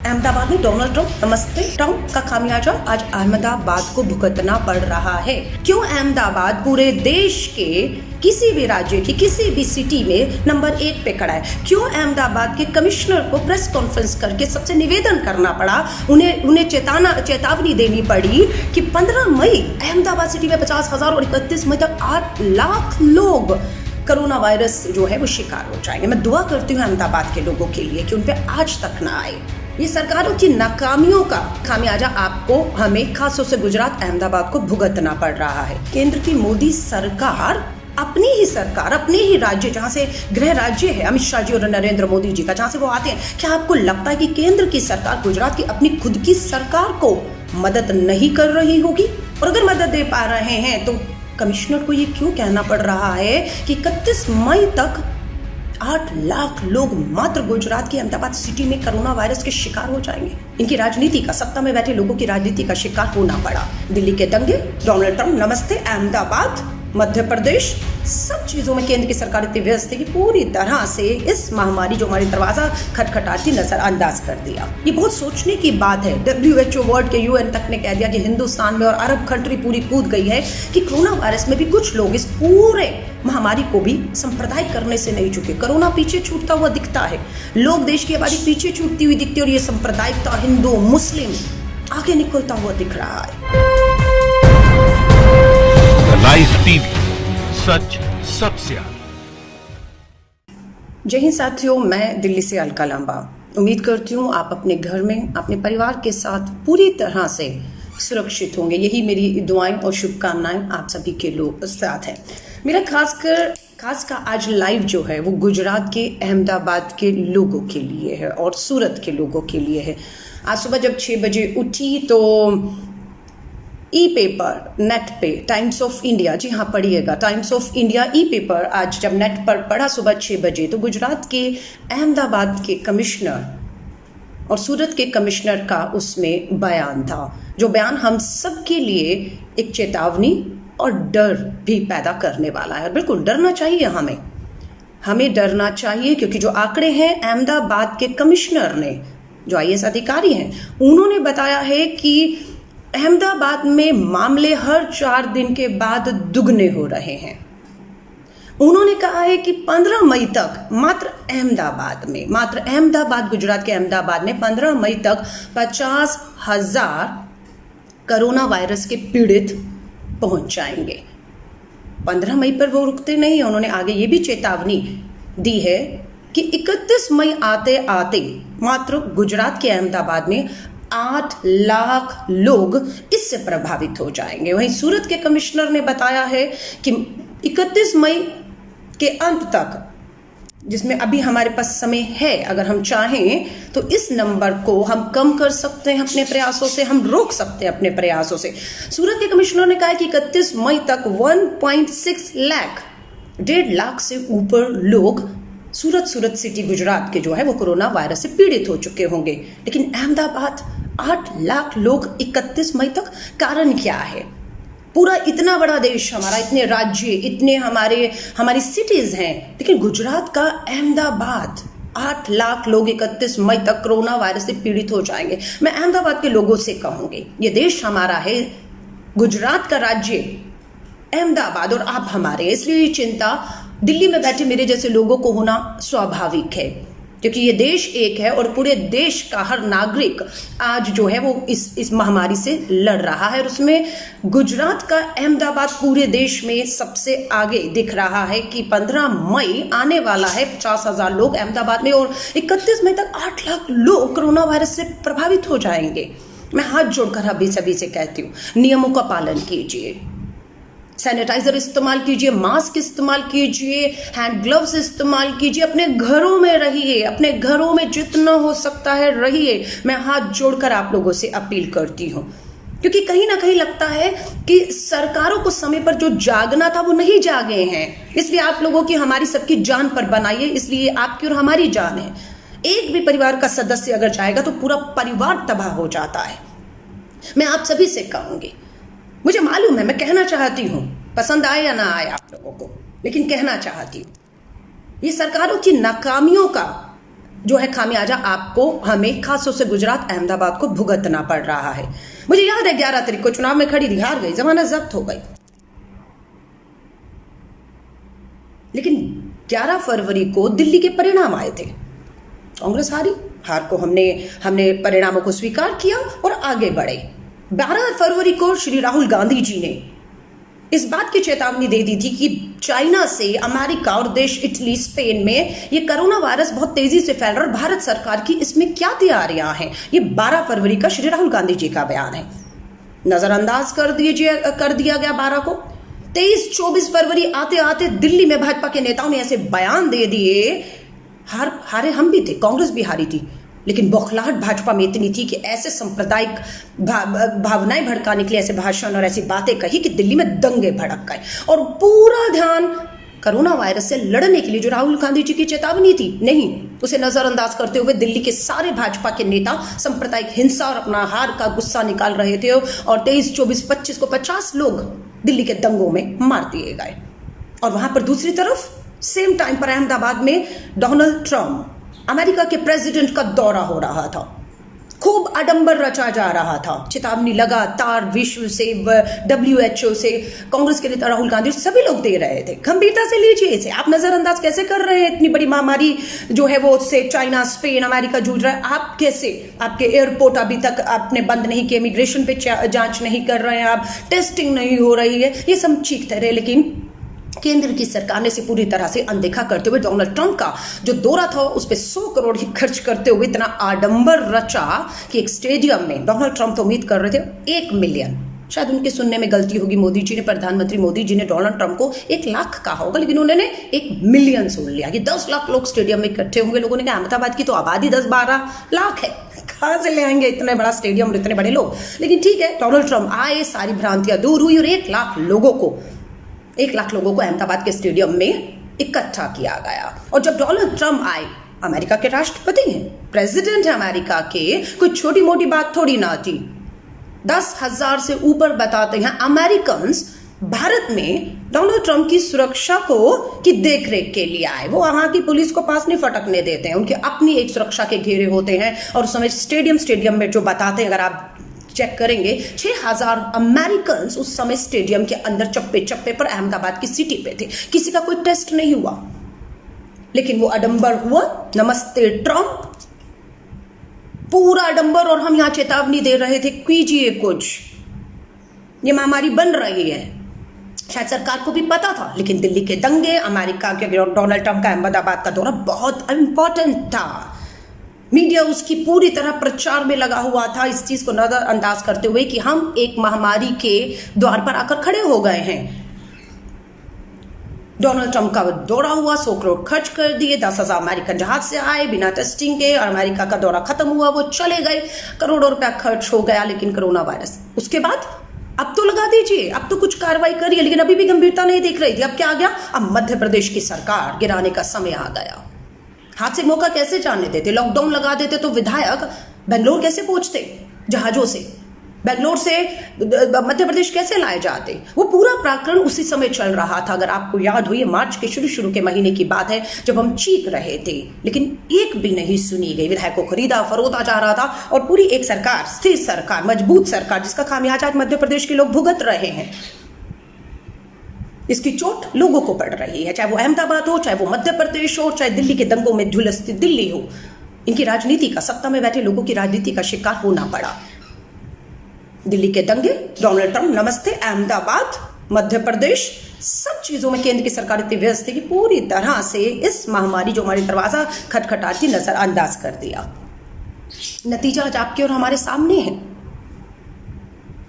अहमदाबाद में Donald Trump नमस्ते Trump का खामियाजा आज अहमदाबाद को भुगतना पड़ रहा है। क्यों अहमदाबाद पूरे देश के किसी भी राज्य की किसी भी सिटी में नंबर 1 पे खड़ा है? क्यों अहमदाबाद के कमिश्नर को प्रेस कॉन्फ्रेंस करके सबसे निवेदन करना पड़ा, उन्हें चेतावनी देनी पड़ी कि 15 मई अहमदाबाद सिटी में 50,000 और 31 मई तक 8 लाख लोग कोरोना वायरस जो है वो शिकार हो जाएंगे। मैं दुआ करती हूँ अहमदाबाद के लोगों के लिए कि उन पे आज तक ना आए। ये सरकारों की नाकामियों का खामियाजा आपको, हमें, खासतौर से गुजरात, अहमदाबाद को भुगतना पड़ रहा है। केंद्र की मोदी सरकार अपनी ही सरकार, अपने ही राज्य, जहां से गृह राज्य है अमित शाह जी और नरेंद्र मोदी जी का, जहां से वो आते हैं, क्या आपको लगता है कि केंद्र की सरकार गुजरात की अपनी खुद की सरकार को मदद नहीं कर रही होगी? और अगर मदद दे पा रहे हैं तो कमिश्नर को ये क्यों कहना पड़ रहा है कि 31 मई तक 8 लाख लोग मात्र गुजरात की अहमदाबाद सिटी में कोरोना वायरस के शिकार हो जाएंगे? इनकी राजनीति का, सत्ता में बैठे लोगों की राजनीति का शिकार होना पड़ा। दिल्ली के दंगे, डोनाल्ड ट्रंप नमस्ते, अहमदाबाद, मध्य प्रदेश, सब चीजों में केंद्र की सरकार इतनी व्यस्त है कि पूरी तरह से इस महामारी जो हमारी दरवाजा खटखटाती नजरअंदाज कर दिया। ये बहुत सोचने की बात है। WHO वर्ल्ड के UN तक ने कह दिया कि हिंदुस्तान में और अरब कंट्री पूरी कूद गई है कि कोरोना वायरस में भी कुछ लोग इस पूरे महामारी को भी सांप्रदायिक करने से नहीं चुके। कोरोना पीछे छूटता हुआ दिखता है, लोग, देश की आबादी पीछे छूटती हुई दिखती है, और ये सांप्रदायिकता, हिंदू मुस्लिम, आगे निकलता हुआ दिख रहा है। लाइव टीवी, सच सबसे आगे। जय हिंद साथियों, मैं दिल्ली से अलका लांबा। उम्मीद करती हूँ आप अपने घर में अपने परिवार के साथ पूरी तरह से सुरक्षित होंगे। यही मेरी दुआएं और शुभकामनाएं आप सभी के लोग साथ हैं। मेरा खास का आज लाइव जो है वो गुजरात के, अहमदाबाद के लोगों के लिए है और सूरत के लोगों के लिए है। आज सुबह जब 6 बजे उठी तो ई-पेपर नेट पे टाइम्स ऑफ इंडिया, जी हाँ पढ़िएगा, टाइम्स ऑफ इंडिया ई-पेपर आज जब नेट पर पढ़ा सुबह 6 बजे, तो गुजरात के, अहमदाबाद के कमिश्नर और सूरत के कमिश्नर का उसमें बयान था, जो बयान हम सब के लिए एक चेतावनी और डर भी पैदा करने वाला है। बिल्कुल डरना चाहिए, हमें डरना चाहिए, क्योंकि जो आंकड़े हैं अहमदाबाद के कमिश्नर ने, जो IAS अधिकारी हैं, उन्होंने बताया है कि अहमदाबाद में मामले हर 4 दिन के बाद दुगने हो रहे हैं। उन्होंने कहा है कि 15 मई तक मात्र अहमदाबाद, गुजरात के अहमदाबाद में 15 मई तक 50,000 कोरोना वायरस के पीड़ित पहुंच जाएंगे। 15 मई पर वो रुकते नहीं। उन्होंने आगे ये भी चेतावनी दी है कि 31 मई आते आते मात्र गुजरात के अहमदाबाद में 8 लाख लोग इससे प्रभावित हो जाएंगे। वहीं सूरत के कमिश्नर ने बताया है कि 31 मई के अंत तक, जिसमें अभी हमारे पास समय है, अगर हम चाहें तो इस नंबर को हम कम कर सकते हैं अपने प्रयासों से, हम रोक सकते हैं अपने प्रयासों से। सूरत के कमिश्नर ने कहा कि 31 मई तक 1.6 लाख, 1.5 लाख से ऊपर लोग सूरत सिटी, गुजरात के जो है वो कोरोना वायरस से पीड़ित हो चुके होंगे। लेकिन अहमदाबाद 8 लाख लोग 31 मई तक, कारण क्या है? पूरा इतना बड़ा देश हमारा, इतने राज्य, इतने हमारी सिटीज हैं, लेकिन गुजरात का अहमदाबाद 8 लाख लोग 31 मई तक कोरोना वायरस से पीड़ित हो जाएंगे। मैं अहमदाबाद के लोगों से कहूंगी, ये देश हमारा है, गुजरात का राज्य अहमदाबाद, और आप हमारे, इसलिए ये चिंता दिल्ली में बैठे मेरे जैसे लोगों को होना स्वाभाविक है, क्योंकि ये देश एक है और पूरे देश का हर नागरिक आज जो है वो इस महामारी से लड़ रहा है। और उसमें गुजरात का अहमदाबाद पूरे देश में सबसे आगे दिख रहा है कि 15 मई आने वाला है, 50,000 लोग अहमदाबाद में, और 31 मई तक 8 लाख लोग कोरोना वायरस से प्रभावित हो जाएंगे। मैं हाथ जोड़कर अभी सभी से कहती हूँ, नियमों का पालन कीजिए, सैनिटाइजर इस्तेमाल कीजिए, मास्क इस्तेमाल कीजिए, हैंड ग्लव्स इस्तेमाल कीजिए, अपने घरों में रहिए, अपने घरों में जितना हो सकता है रहिए। मैं हाथ जोड़कर आप लोगों से अपील करती हूँ, क्योंकि कहीं ना कहीं लगता है कि सरकारों को समय पर जो जागना था वो नहीं जागे हैं। इसलिए आप लोगों की, हमारी सबकी जान पर बनाइए, इसलिए आपकी और हमारी जान है। एक भी परिवार का सदस्य अगर जाएगा तो पूरा परिवार तबाह हो जाता है। मैं आप सभी से कहूंगी, मुझे मालूम है, मैं कहना चाहती हूँ, पसंद आए या ना आए आप लोगों को, लेकिन कहना चाहती हूँ, ये सरकारों की नाकामियों का जो है खामियाजा आपको, हमें, खासतौर से गुजरात, अहमदाबाद को भुगतना पड़ रहा है। मुझे याद है 11 तारीख को चुनाव में खड़ी थी, हार गई, जमानत जब्त हो गई, लेकिन 11 फरवरी को दिल्ली के परिणाम आए थे, कांग्रेस हारी, हार को हमने परिणामों को स्वीकार किया और आगे बढ़े। 12 फरवरी को श्री राहुल गांधी जी ने इस बात की चेतावनी दे दी थी कि चाइना से, अमेरिका और देश इटली, स्पेन में ये कोरोना वायरस बहुत तेजी से फैल रहा है और भारत सरकार की इसमें क्या तैयारियां हैं। ये 12 फरवरी का श्री राहुल गांधी जी का बयान है, नजरअंदाज कर दिया गया 12 को। 23-24 फरवरी आते आते दिल्ली में भाजपा के नेताओं ने ऐसे बयान दे दिए, हारे हम भी थे, कांग्रेस भी हारी थी, लेकिन बौखलाहट भाजपा में इतनी थी कि ऐसे सांप्रदायिक भावनाएं भड़काने के लिए ऐसे भाषण और ऐसी बातें कही कि दिल्ली में दंगे भड़क गए और पूरा ध्यान कोरोना वायरस से लड़ने के लिए जो राहुल गांधी जी की चेतावनी थी, नहीं, उसे नजरअंदाज करते हुए दिल्ली के सारे भाजपा के नेता सांप्रदायिक हिंसा और अपना हार का गुस्सा निकाल रहे थे और 23, 24, 25 को 50 लोग दिल्ली के दंगों में मार दिए गए। और वहां पर दूसरी तरफ सेम टाइम पर अहमदाबाद में डोनाल्ड ट्रंप, अमेरिका के प्रेसिडेंट का दौरा हो रहा था, खूब आडंबर रचा जा रहा था, चेतावनी लगातार विश्व से, WHO से, कांग्रेस के नेता राहुल गांधी, सभी लोग दे रहे थे, गंभीरता से लीजिए इसे, आप नजरअंदाज कैसे कर रहे हैं, इतनी बड़ी महामारी जो है वो से चाइना, स्पेन, अमेरिका जूझ रहा है, आप कैसे, आपके एयरपोर्ट अभी तक आपने बंद नहीं किए, इमिग्रेशन पे जांच नहीं कर रहे हैं आप, टेस्टिंग नहीं हो रही है, ये सब चीखते रहे, लेकिन केंद्र की सरकार ने इसे पूरी तरह से अनदेखा करते हुए डोनाल्ड ट्रंप का जो दौरा था उस पर 100 करोड़ ही खर्च करते हुए इतना आडंबर रचा कि एक स्टेडियम में डोनाल्ड ट्रंप तो उम्मीद कर रहे थे 1 मिलियन, शायद उनके सुनने में गलती होगी, मोदी जी ने, प्रधानमंत्री मोदी जी ने डोनाल्ड ट्रंप को 1 लाख कहा होगा, लेकिन उन्होंने 1 मिलियन सुन लिया कि 10 लाख लोग स्टेडियम में इकट्ठे होंगे। लोगों ने कहा अहमदाबाद की तो आबादी 10-12 लाख है, कहां से ले आएंगे इतने बड़ा स्टेडियम और इतने बड़े लोग, लेकिन ठीक है, डोनाल्ड ट्रंप आए, सारी भ्रांतियां दूर हुई और 1 लाख लोगों को अहमदाबाद के स्टेडियम में इकट्ठा किया गया। और जब डोनाल्ड ट्रंप आए, अमेरिका के राष्ट्रपति हैं, प्रेसिडेंट है अमेरिका के, कोई छोटी मोटी बात थोड़ी ना थी, 10,000 से ऊपर बताते हैं अमेरिकन्स भारत में डोनाल्ड ट्रंप की सुरक्षा की देखरेख के लिए आए। वो वहां की पुलिस को पास नहीं फटकने देते हैं, उनके अपनी एक सुरक्षा के घेरे होते हैं। और उस समय स्टेडियम में जो बताते हैं, अगर आप चेक करेंगे, 6,000 अमेरिकन्स उस समय स्टेडियम के अंदर चप्पे चप्पे पर अहमदाबाद की सिटी पे थे, किसी का कोई टेस्ट नहीं हुआ, लेकिन वो आडंबर हुआ, नमस्ते ट्रंप, पूरा आडंबर। और हम यहां चेतावनी दे रहे थे, कीजिए कुछ, ये महामारी बन रही है, शायद सरकार को भी पता था, लेकिन दिल्ली के दंगे, अमेरिका के डोनाल्ड ट्रंप का अहमदाबाद का दौरा बहुत इंपॉर्टेंट था। मीडिया उसकी पूरी तरह प्रचार में लगा हुआ था, इस चीज को नजरअंदाज करते हुए कि हम एक महामारी के द्वार पर आकर खड़े हो गए हैं। डोनाल्ड ट्रंप का दौरा हुआ, 100 करोड़ खर्च कर दिए, 10,000 अमेरिकन जहाज से आए बिना टेस्टिंग के, और अमेरिका का दौरा खत्म हुआ, वो चले गए, करोड़ों रुपया खर्च हो गया, लेकिन कोरोना वायरस। उसके बाद अब तो लगा दीजिए, अब तो कुछ कार्रवाई करिए, लेकिन अभी भी गंभीरता नहीं दिख रही थी। अब क्या आ गया, अब मध्य प्रदेश की सरकार गिराने का समय आ गया। हाथ से मौका कैसे जाने देते, लॉकडाउन लगा देते तो विधायक बेंगलोर कैसे पहुंचते, जहाजों से बेंगलोर से मध्य प्रदेश कैसे लाए जाते। वो पूरा प्रकरण उसी समय चल रहा था। अगर आपको याद हो, ये मार्च के शुरू के महीने की बात है, जब हम चीख रहे थे, लेकिन एक भी नहीं सुनी गई। विधायकों को खरीदा फरोता जा रहा था और पूरी एक सरकार, स्थिर सरकार, मजबूत सरकार, जिसका खामियाजा मध्य प्रदेश के लोग भुगत रहे हैं, इसकी चोट लोगों को पड़ रही है, चाहे वो अहमदाबाद हो, चाहे वो मध्य प्रदेश हो, चाहे दिल्ली के दंगों में झुलसती दिल्ली हो। इनकी राजनीति का, सत्ता में बैठे लोगों की राजनीति का शिकार होना पड़ा। दिल्ली के दंगे, डोनाल्ड ट्रंप, नमस्ते अहमदाबाद, मध्य प्रदेश, सब चीजों में केंद्र की सरकार इतनी व्यस्त थी कि पूरी तरह से इस महामारी जो हमारी दरवाजा खटखटाती नजरअंदाज कर दिया। नतीजा आज आपके और हमारे सामने है।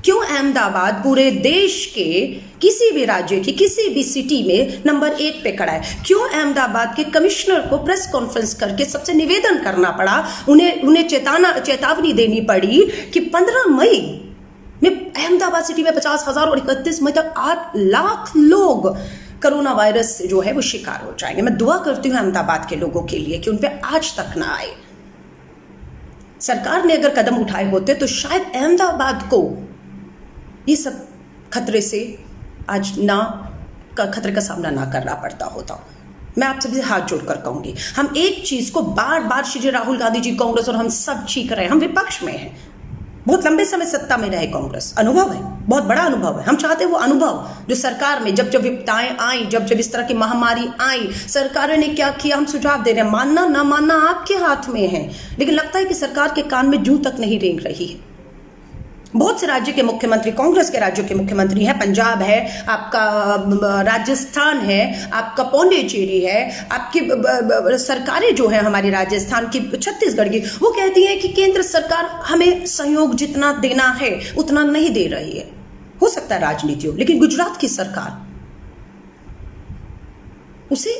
क्यों अहमदाबाद पूरे देश के किसी भी राज्य की किसी भी सिटी में नंबर 1 पे खड़ा है? क्यों अहमदाबाद के कमिश्नर को प्रेस कॉन्फ्रेंस करके सबसे निवेदन करना पड़ा, उन्हें चेतावनी देनी पड़ी कि 15 मई में अहमदाबाद सिटी में 50,000 और 31 मई तक 8 लाख लोग कोरोना वायरस से जो है वो शिकार हो जाएंगे। मैं दुआ करती हूँ अहमदाबाद के लोगों के लिए कि उन पे आज तक ना आए। सरकार ने अगर कदम उठाए होते तो शायद अहमदाबाद को ये सब खतरे से आज खतरे का सामना ना करना पड़ता होता। मैं आप सभी से हाथ जोड़कर कहूंगी, हम एक चीज को बार बार श्री राहुल गांधी जी, कांग्रेस और हम सब चीख रहे हैं, हम विपक्ष में हैं, बहुत लंबे समय सत्ता में रहे कांग्रेस, अनुभव है, बहुत बड़ा अनुभव है। हम चाहते हैं वो अनुभव जो सरकार में जब जब विपदाएं आई, जब जब इस तरह की महामारी आई, सरकारों ने क्या किया, हम सुझाव दे रहे हैं। मानना ना मानना आपके हाथ में है, लेकिन लगता है कि सरकार के कान में जूं तक नहीं रेंग रही है। बहुत से राज्य के मुख्यमंत्री, कांग्रेस के राज्यों के मुख्यमंत्री हैं, पंजाब है, आपका राजस्थान है, आपका पौंडीचेरी है, आपकी सरकारें जो है हमारी राजस्थान की, छत्तीसगढ़ की, वो कहती हैं कि केंद्र सरकार हमें सहयोग जितना देना है उतना नहीं दे रही है। हो सकता है राजनीति हो, लेकिन गुजरात की सरकार, उसे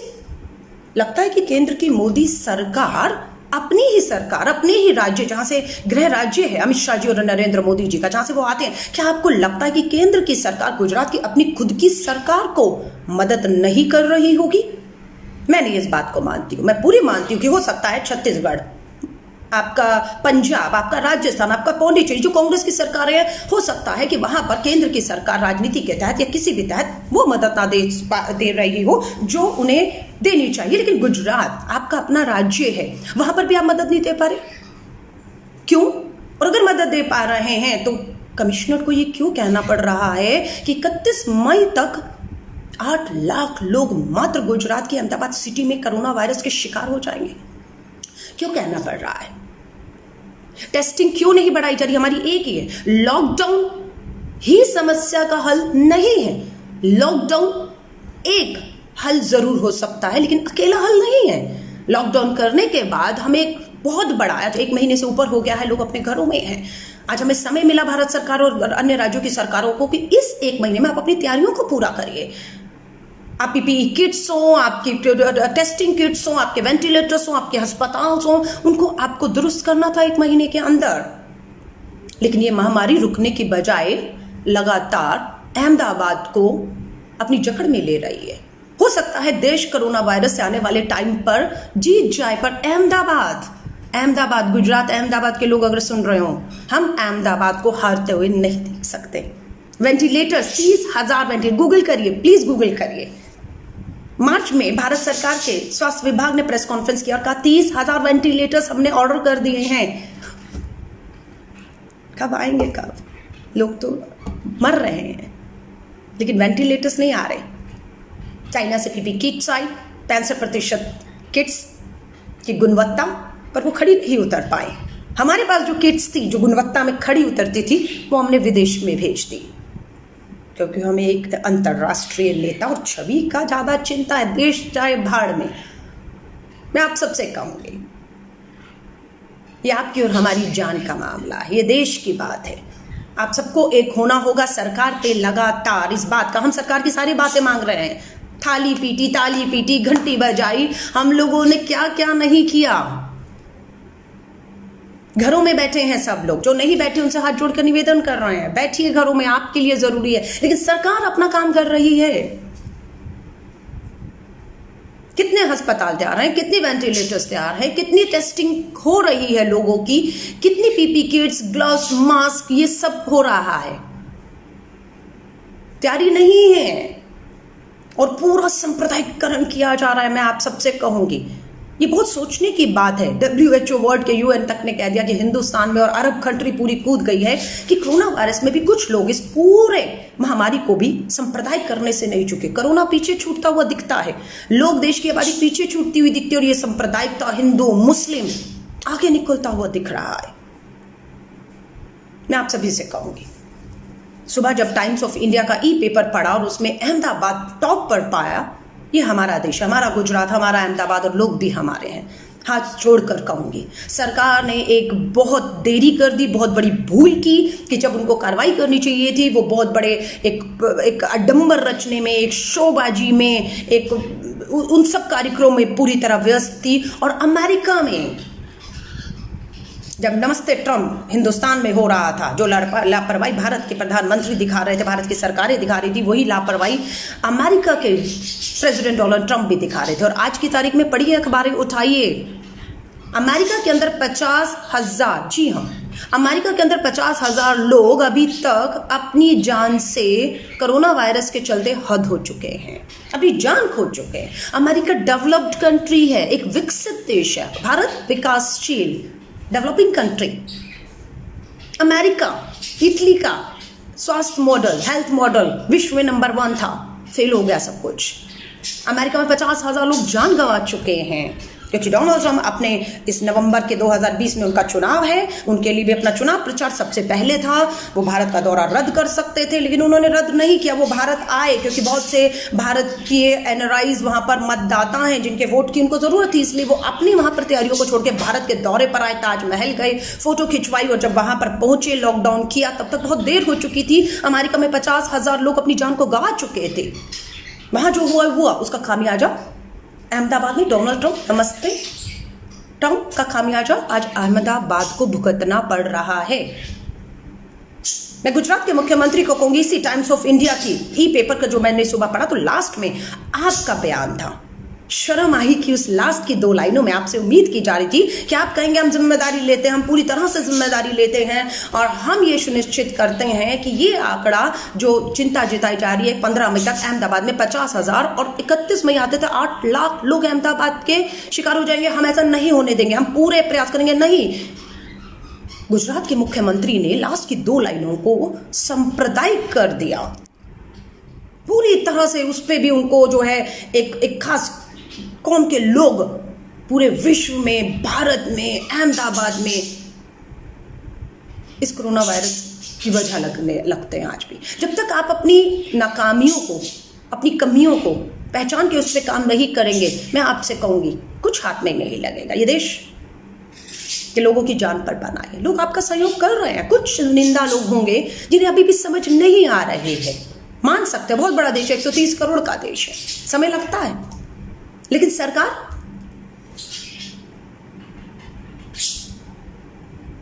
लगता है कि केंद्र की मोदी सरकार, अपनी ही सरकार, अपने ही राज्य, जहां से गृह राज्य है अमित शाह जी और नरेंद्र मोदी जी का, जहां से वो आते हैं, क्या आपको लगता है कि केंद्र की सरकार गुजरात की अपनी खुद की सरकार को मदद नहीं कर रही होगी? मैं नहीं इस बात को मानती हूं, मैं पूरी मानती हूं कि हो सकता है छत्तीसगढ़, आपका पंजाब, आपका राजस्थान, आपका पौंडीचेरी जो कांग्रेस की सरकार है, हो सकता है कि वहां पर केंद्र की सरकार राजनीति के तहत या किसी भी तहत वो मदद ना दे रही हो जो उन्हें देनी चाहिए। लेकिन गुजरात आपका अपना राज्य है, वहां पर भी आप मदद नहीं दे पा रहे, क्यों? और अगर मदद दे पा रहे हैं तो कमिश्नर को ये क्यों कहना पड़ रहा है कि 31 मई तक 8 लाख लोग मात्र गुजरात की अहमदाबाद सिटी में कोरोना वायरस के शिकार हो जाएंगे? क्यों कहना पड़ रहा है? टेस्टिंग क्यों नहीं बढ़ाई जा रही? हमारी एक ही है, लॉकडाउन ही समस्या का हल नहीं है। लॉकडाउन एक हल जरूर हो सकता है, लेकिन अकेला हल नहीं है। लॉकडाउन करने के बाद हमें एक बहुत बड़ा, आज 1 महीने से ऊपर हो गया है, लोग अपने घरों में हैं। आज हमें समय मिला भारत सरकार और अन्य राज्यों की सरकारों को कि इस 1 महीने में आप अपनी तैयारियों को पूरा करिए। आप पीपीई किट्स हो, आपकी टेस्टिंग किट्स हो, आपके वेंटिलेटर्स हो, आपके अस्पताल हो, उनको आपको दुरुस्त करना था 1 महीने के अंदर। लेकिन ये महामारी रुकने की बजाय लगातार अहमदाबाद को अपनी जकड़ में ले रही है। हो सकता है देश कोरोना वायरस से आने वाले टाइम पर जीत जाए, पर अहमदाबाद, गुजरात, अहमदाबाद के लोग अगर सुन रहे हो, हम अहमदाबाद को हारते हुए नहीं देख सकते। वेंटिलेटर्स 30,000 वेंटिलेटर, गूगल करिए, प्लीज गूगल करिए। मार्च में भारत सरकार के स्वास्थ्य विभाग ने प्रेस कॉन्फ्रेंस किया और कहा 30,000 वेंटिलेटर्स हमने ऑर्डर कर दिए हैं। कब आएंगे? कब? लोग तो मर रहे हैं, लेकिन वेंटिलेटर्स नहीं आ रहे। चाइना से पीपी किट्स आई, 65% किट्स की गुणवत्ता पर वो खड़ी नहीं उतर पाई। हमारे पास जो किट्स थी, जो गुणवत्ता में खड़ी उतरती थी, वो हमने विदेश में भेज दी, क्योंकि हमें एक अंतर्राष्ट्रीय नेता और छवि का ज्यादा चिंता है। देश चाहे भाड़ में। मैं आप सबसे कहूंगी, ये आपकी और हमारी जान का मामला है, ये देश की बात है। आप सबको एक होना होगा सरकार पे लगातार इस बात का। हम सरकार की सारी बातें मांग रहे हैं, थाली पीटी, ताली पीटी, घंटी बजाई, हम लोगों ने क्या क्या नहीं किया। घरों में बैठे हैं सब लोग, जो नहीं बैठे उनसे हाथ जोड़कर निवेदन कर रहे हैं, बैठिए घरों में, आपके लिए जरूरी है। लेकिन सरकार अपना काम कर रही है। कितने अस्पताल तैयार हैं, कितनी वेंटिलेटर्स तैयार हैं, कितनी टेस्टिंग हो रही है लोगों की, कितनी पीपी किट्स, ग्लव्स, मास्क, ये सब हो रहा है। तैयारी नहीं है और पूरा सांप्रदायिकरण किया जा रहा है। मैं आप सबसे कहूंगी, ये बहुत सोचने की बात है। WHO वर्ल्ड के UN तक ने कह दिया कि हिंदुस्तान में और अरब कंट्री पूरी कूद गई है कि कोरोना वायरस में भी कुछ लोग इस पूरे महामारी को भी सांप्रदायिक करने से नहीं चुके। कोरोना पीछे छूटता हुआ दिखता है, लोग, देश की आबादी पीछे छूटती हुई दिखती है, और ये सांप्रदायिकता, हिंदू मुस्लिम आगे निकलता हुआ दिख रहा है। मैं आप सभी से कहूंगी, सुबह जब टाइम्स ऑफ इंडिया का ई-पेपर पढ़ा और उसमें अहमदाबाद टॉप पर पाया, ये हमारा देश, हमारा गुजरात, हमारा अहमदाबाद, और लोग भी हमारे हैं। हाथ जोड़कर कहूंगी, सरकार ने एक बहुत देरी कर दी, बहुत बड़ी भूल की कि जब उनको कार्रवाई करनी चाहिए थी, वो बहुत बड़े एक अडंबर रचने में, एक शोबाजी में, एक उन सब कार्यक्रमों में पूरी तरह व्यस्त थी। और अमेरिका में जब नमस्ते ट्रम्प हिंदुस्तान में हो रहा था, जो लापरवाही भारत के प्रधानमंत्री दिखा रहे थे, भारत की सरकारें दिखा रही थी, वही लापरवाही अमेरिका के प्रेसिडेंट डोनाल्ड ट्रम्प भी दिखा रहे थे। और आज की तारीख में पढ़िए, अखबारें उठाइए, अमेरिका के अंदर 50,000, जी हाँ, अमेरिका के अंदर 50,000 लोग अभी तक अपनी जान से कोरोना वायरस के चलते हद हो चुके हैं, अभी जान खो चुके हैं। अमेरिका डेवलप्ड कंट्री है, एक विकसित देश है, भारत विकासशील डेवलपिंग कंट्री। अमेरिका, इटली का स्वास्थ्य मॉडल, हेल्थ मॉडल विश्व में नंबर 1 था, फेल हो गया सब कुछ। अमेरिका में 50,000 लोग जान गंवा चुके हैं क्योंकि डोनाल्ड ट्रम्प अपने इस नवंबर के 2020 में उनका चुनाव है, उनके लिए भी अपना चुनाव प्रचार सबसे पहले था। वो भारत का दौरा रद्द कर सकते थे, लेकिन उन्होंने रद्द नहीं किया। वो भारत आए क्योंकि बहुत से भारतीय एनआरआईज वहां पर मतदाता हैं जिनके वोट की उनको जरूरत थी, इसलिए वो अपनी वहां पर तैयारियों को छोड़ के भारत के दौरे पर आए, ताजमहल गए, फोटो खिंचवाई, और जब वहां पर पहुंचे, लॉकडाउन किया, तब तक बहुत देर हो चुकी थी। अमेरिका में 50,000 लोग अपनी जान को गंवा चुके थे। वहां जो हुआ उसका खामियाजा अहमदाबाद में डोनाल्ड ट्रम्प, नमस्ते ट्रम्प का खामियाजा आज अहमदाबाद को भुगतना पड़ रहा है। मैं गुजरात के मुख्यमंत्री को कहूंगी, इसी टाइम्स ऑफ इंडिया की ई पेपर का जो मैंने सुबह पढ़ा तो लास्ट में आपका बयान था। शर्म आई कि उस लास्ट की 2 लाइनों में आपसे उम्मीद की जा रही थी कि आप कहेंगे हम जिम्मेदारी लेते हैं, हम पूरी तरह से जिम्मेदारी लेते हैं और हम ये सुनिश्चित करते हैं कि ये आंकड़ा जो चिंता जताई जा रही है 15 मई तक अहमदाबाद में 50,000 और 31 मई आते थे 8 लाख लोग अहमदाबाद के शिकार हो जाएंगे, हम ऐसा नहीं होने देंगे, हम पूरे प्रयास करेंगे। नहीं, गुजरात के मुख्यमंत्री ने लास्ट की 2 लाइनों को सांप्रदायिक कर दिया पूरी तरह से। उस पर भी उनको जो है एक खास कौम के लोग पूरे विश्व में, भारत में, अहमदाबाद में इस कोरोना वायरस की वजह लगते हैं आज भी। जब तक आप अपनी नाकामियों को, अपनी कमियों को पहचान के उस पर काम नहीं करेंगे, मैं आपसे कहूंगी कुछ हाथ में नहीं लगेगा। ये देश के लोगों की जान पर बना है, लोग आपका सहयोग कर रहे हैं। कुछ निंदा लोग होंगे जिन्हें अभी भी समझ नहीं आ रहे हैं, मान सकते हैं, बहुत बड़ा देश है, 130 करोड़ का देश है, समय लगता है, लेकिन सरकार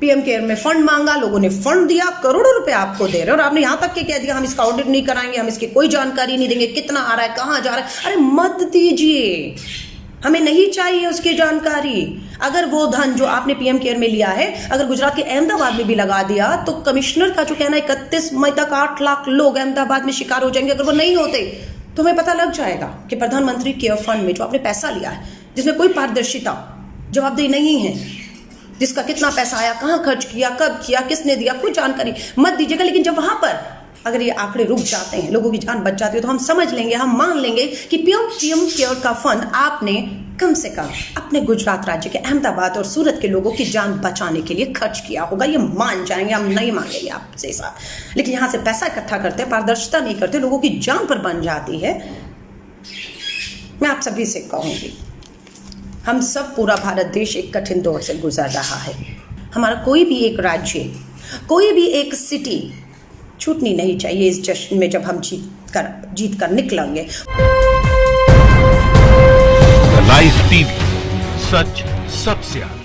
पीएम केयर में फंड मांगा, लोगों ने फंड दिया, करोड़ों रुपए आपको दे रहे और आपने यहां तक के कह दिया हम इसका ऑडिट नहीं कराएंगे, हम इसकी कोई जानकारी नहीं देंगे, कितना आ रहा है, कहां जा रहा है। अरे मत दीजिए, हमें नहीं चाहिए उसकी जानकारी। अगर वो धन जो आपने पीएम केयर में लिया है अगर गुजरात के अहमदाबाद में भी लगा दिया तो कमिश्नर का जो कहना है 31 मई तक 8 लाख लोग अहमदाबाद में शिकार हो जाएंगे। अगर वो नहीं होते तो हमें पता लग जाएगा कि प्रधानमंत्री केयर फंड में जो आपने पैसा लिया है, जिसमें कोई पारदर्शिता, जवाबदेही नहीं है, जिसका कितना पैसा आया, कहां खर्च किया, कब किया, किसने दिया, कोई जानकारी मत दीजिएगा। लेकिन जब वहां पर अगर ये आंकड़े रुक जाते हैं, लोगों की जान बच जाती है, तो हम समझ लेंगे, हम मान लेंगे कि पीएम केयर का फंड आपने कम से कम अपने गुजरात राज्य के अहमदाबाद और सूरत के लोगों की जान बचाने के लिए खर्च किया होगा। ये मान जाएंगे, हम नहीं मांगेंगे आपसे ऐसा। लेकिन यहां से पैसा इकट्ठा करते हैं, पारदर्शिता नहीं करते, लोगों की जान पर बन जाती है। मैं आप सभी से कहूंगी, हम सब, पूरा भारत देश एक कठिन दौर से गुजर रहा है। हमारा कोई भी एक राज्य, कोई भी एक सिटी छूटनी नहीं चाहिए इस जश्न में, जब हम जीत कर निकलेंगे। लाइव टीवी, सच सबसे आगे।